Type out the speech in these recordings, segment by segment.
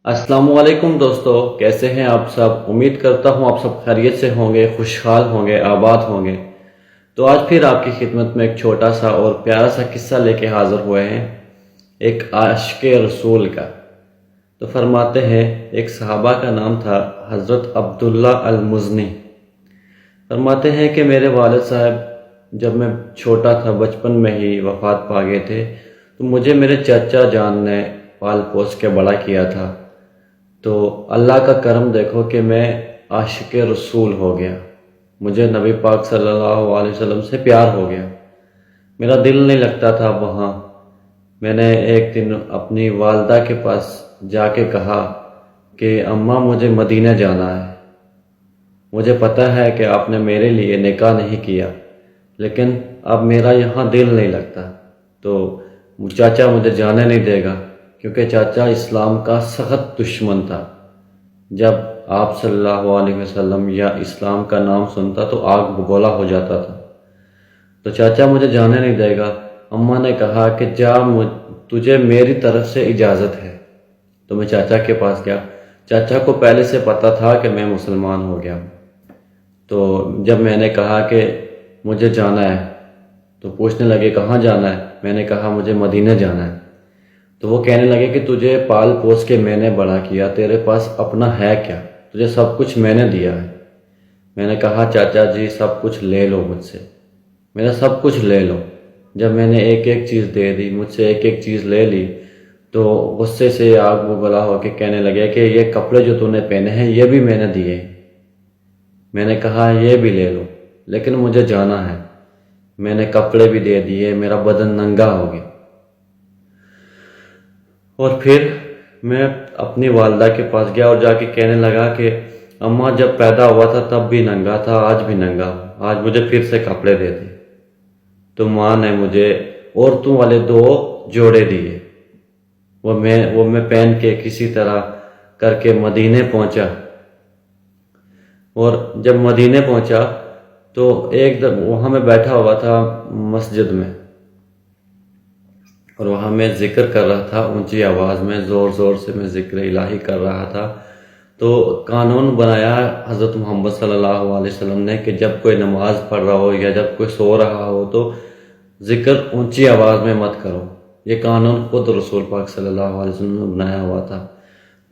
السلام علیکم دوستو، کیسے ہیں آپ سب؟ امید کرتا ہوں آپ سب خیریت سے ہوں گے، خوشحال ہوں گے، آباد ہوں گے۔ تو آج پھر آپ کی خدمت میں ایک چھوٹا سا اور پیارا سا قصہ لے کے حاضر ہوئے ہیں، ایک عاشق رسول کا۔ تو فرماتے ہیں ایک صحابہ کا نام تھا حضرت عبداللہ المزنی۔ فرماتے ہیں کہ میرے والد صاحب جب میں چھوٹا تھا، بچپن میں ہی وفات پا گئے تھے، تو مجھے میرے چچا جان نے پال پوس کے بڑا کیا تھا۔ تو اللہ کا کرم دیکھو کہ میں عاشق رسول ہو گیا، مجھے نبی پاک صلی اللہ علیہ وسلم سے پیار ہو گیا، میرا دل نہیں لگتا تھا وہاں۔ میں نے ایک دن اپنی والدہ کے پاس جا کے کہا کہ اماں مجھے مدینہ جانا ہے، مجھے پتہ ہے کہ آپ نے میرے لیے نکاح نہیں کیا، لیکن اب میرا یہاں دل نہیں لگتا، تو چاچا مجھے جانے نہیں دے گا، کیونکہ چاچا اسلام کا سخت دشمن تھا۔ جب آپ صلی اللہ علیہ وسلم یا اسلام کا نام سنتا تو آگ بگولا ہو جاتا تھا، تو چاچا مجھے جانے نہیں دے گا۔ اماں نے کہا کہ جا، تجھے میری طرف سے اجازت ہے۔ تو میں چاچا کے پاس گیا، چاچا کو پہلے سے پتہ تھا کہ میں مسلمان ہو گیا۔ تو جب میں نے کہا کہ مجھے جانا ہے تو پوچھنے لگے کہاں جانا ہے؟ میں نے کہا مجھے مدینہ جانا ہے۔ تو وہ کہنے لگے کہ تجھے پال پوس کے میں نے بڑا کیا، تیرے پاس اپنا ہے کیا؟ تجھے سب کچھ میں نے دیا ہے۔ میں نے کہا چاچا جی سب کچھ لے لو مجھ سے، میرا سب کچھ لے لو۔ جب میں نے ایک ایک چیز دے دی، مجھ سے ایک ایک چیز لے لی، تو غصے سے آگ بگولا ہو کے کہنے لگے کہ یہ کپڑے جو تو نے پہنے ہیں یہ بھی میں نے دیے۔ میں نے کہا یہ بھی لے لو، لیکن مجھے جانا ہے۔ میں نے کپڑے بھی دے دیے، میرا بدن ننگا ہو گیا۔ اور پھر میں اپنی والدہ کے پاس گیا اور جا کے کہنے لگا کہ اماں جب پیدا ہوا تھا تب بھی ننگا تھا، آج بھی ننگا ہوں، آج مجھے پھر سے کپڑے دے دے۔ تو ماں نے مجھے عورتوں والے 2 جوڑے دیے، وہ میں پہن کے کسی طرح کر کے مدینے پہنچا۔ اور جب مدینے پہنچا تو ایک دم وہاں میں بیٹھا ہوا تھا مسجد میں، اور وہاں میں ذکر کر رہا تھا، اونچی آواز میں زور زور سے میں ذکر الہی کر رہا تھا۔ تو قانون بنایا حضرت محمد صلی اللہ علیہ وسلم نے کہ جب کوئی نماز پڑھ رہا ہو یا جب کوئی سو رہا ہو تو ذکر اونچی آواز میں مت کرو۔ یہ قانون خود رسول پاک صلی اللہ علیہ وسلم نے بنایا ہوا تھا۔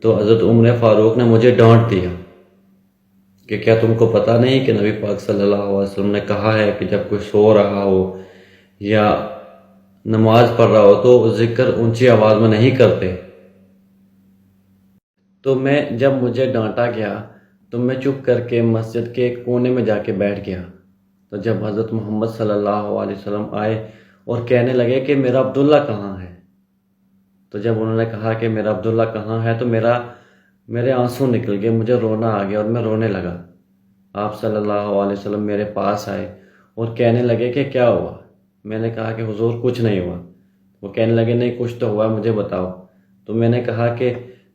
تو حضرت عمر فاروق نے مجھے ڈانٹ دیا کہ کیا تم کو پتہ نہیں کہ نبی پاک صلی اللہ علیہ وسلم نے کہا ہے کہ جب کوئی سو رہا ہو یا نماز پڑھ رہا ہو تو ذکر اونچی آواز میں نہیں کرتے۔ تو جب مجھے ڈانٹا گیا تو میں چپ کر کے مسجد کے ایک کونے میں جا کے بیٹھ گیا۔ تو جب حضرت محمد صلی اللہ علیہ وسلم آئے اور کہنے لگے کہ میرا عبداللہ کہاں ہے، تو جب انہوں نے کہا کہ میرا عبداللہ کہاں ہے تو میرے آنسو نکل گئے، مجھے رونا آ گیا اور میں رونے لگا۔ آپ صلی اللہ علیہ وسلم میرے پاس آئے اور کہنے لگے کہ کیا ہوا؟ میں نے کہا کہ حضور کچھ نہیں ہوا۔ وہ کہنے لگے نہیں کچھ تو ہوا، مجھے بتاؤ۔ تو میں نے کہا کہ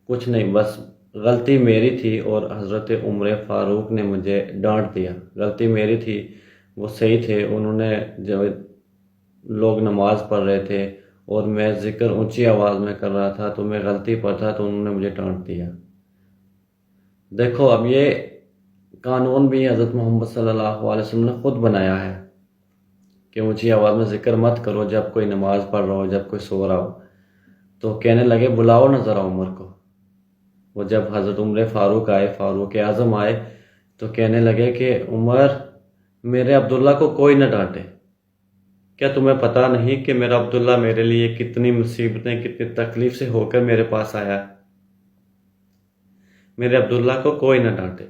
کچھ نہیں، بس غلطی میری تھی اور حضرت عمر فاروق نے مجھے ڈانٹ دیا، غلطی میری تھی، وہ صحیح تھے، انہوں نے جب لوگ نماز پڑھ رہے تھے اور میں ذکر اونچی آواز میں کر رہا تھا تو میں غلطی پر تھا تو انہوں نے مجھے ڈانٹ دیا۔ دیکھو اب یہ قانون بھی حضرت محمد صلی اللہ علیہ وسلم نے خود بنایا ہے کہ اونچی آواز میں ذکر مت کرو جب کوئی نماز پڑھ رہا ہو، جب کوئی سو رہا ہو۔ تو کہنے لگے بلاؤ نا ذرا عمر کو۔ وہ جب حضرت عمر فاروق آئے، فاروق اعظم آئے، تو کہنے لگے کہ عمر میرے عبداللہ کو کوئی نہ ڈانٹے، کیا تمہیں پتہ نہیں کہ میرا عبداللہ میرے لیے کتنی مصیبتیں کتنی تکلیف سے ہو کر میرے پاس آیا ہے؟ میرے عبداللہ کو کوئی نہ ڈانٹے۔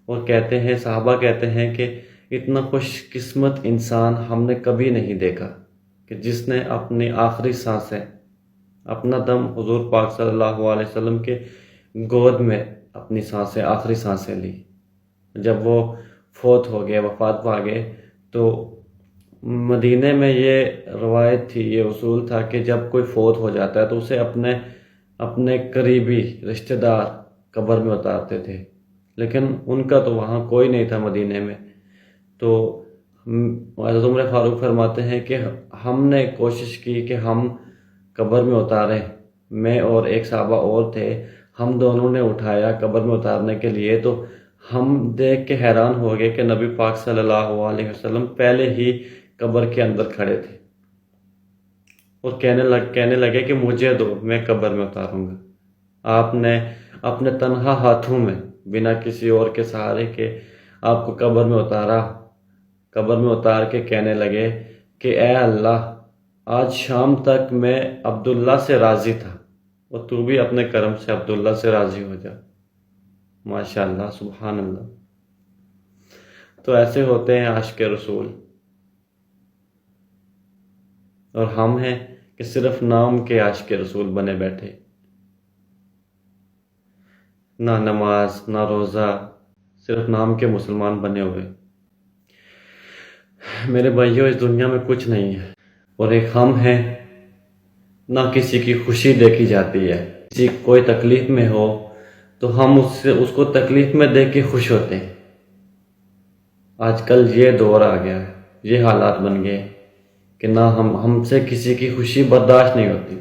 اور کہتے ہیں، صحابہ کہتے ہیں کہ اتنا خوش قسمت انسان ہم نے کبھی نہیں دیکھا کہ جس نے اپنی آخری سانسیں، اپنا دم حضور پاک صلی اللہ علیہ وسلم کے گود میں اپنی سانسیں، آخری سانسیں لی۔ جب وہ فوت ہو گئے، وفات پا گئے، تو مدینے میں یہ روایت تھی، یہ اصول تھا کہ جب کوئی فوت ہو جاتا ہے تو اسے اپنے قریبی رشتہ دار قبر میں اتارتے تھے، لیکن ان کا تو وہاں کوئی نہیں تھا مدینے میں۔ تو حضرت عمر فاروق فرماتے ہیں کہ ہم نے کوشش کی کہ ہم قبر میں اتاریں، میں اور ایک صحابہ اور تھے، ہم دونوں نے اٹھایا قبر میں اتارنے کے لیے، تو ہم دیکھ کے حیران ہو گئے کہ نبی پاک صلی اللہ علیہ وسلم پہلے ہی قبر کے اندر کھڑے تھے اور کہنے لگے کہ مجھے دو، میں قبر میں اتاروں گا۔ آپ نے اپنے تنہا ہاتھوں میں بنا کسی اور کے سہارے کے آپ کو قبر میں اتارا، قبر میں اتار کے کہنے لگے کہ اے اللہ، آج شام تک میں عبداللہ سے راضی تھا اور تو بھی اپنے کرم سے عبداللہ سے راضی ہو جا۔ ماشاءاللہ، سبحان اللہ۔ تو ایسے ہوتے ہیں عاشق رسول، اور ہم ہیں کہ صرف نام کے عاشق رسول بنے بیٹھے، نہ نماز نہ روزہ، صرف نام کے مسلمان بنے ہوئے۔ میرے بھائیوں، اس دنیا میں کچھ نہیں ہے، اور ایک ہم ہیں، نہ کسی کی خوشی دیکھی جاتی ہے۔ کسی کوئی تکلیف میں ہو تو ہم اس کو تکلیف میں دیکھ کے خوش ہوتے ہیں۔ آج کل یہ دور آ گیا ہے، یہ حالات بن گئے کہ نہ ہم سے کسی کی خوشی برداشت نہیں ہوتی۔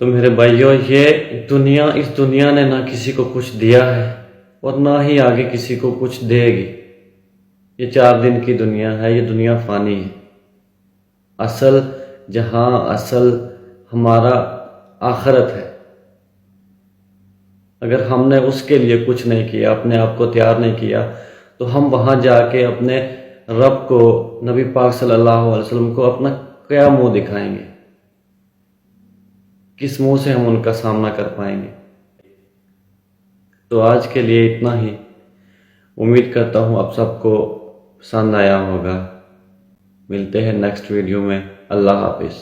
تو میرے بھائیوں، اس دنیا نے نہ کسی کو کچھ دیا ہے اور نہ ہی آگے کسی کو کچھ دے گی۔ یہ 4 دن کی دنیا ہے، یہ دنیا فانی ہے۔ اصل ہمارا آخرت ہے۔ اگر ہم نے اس کے لیے کچھ نہیں کیا، اپنے آپ کو تیار نہیں کیا، تو ہم وہاں جا کے اپنے رب کو، نبی پاک صلی اللہ علیہ وسلم کو اپنا کیا منہ دکھائیں گے؟ کس منہ سے ہم ان کا سامنا کر پائیں گے؟ تو آج کے لیے اتنا ہی۔ امید کرتا ہوں آپ سب کو پسند آیا ہوگا۔ ملتے ہیں نیکسٹ ویڈیو میں۔ اللہ حافظ۔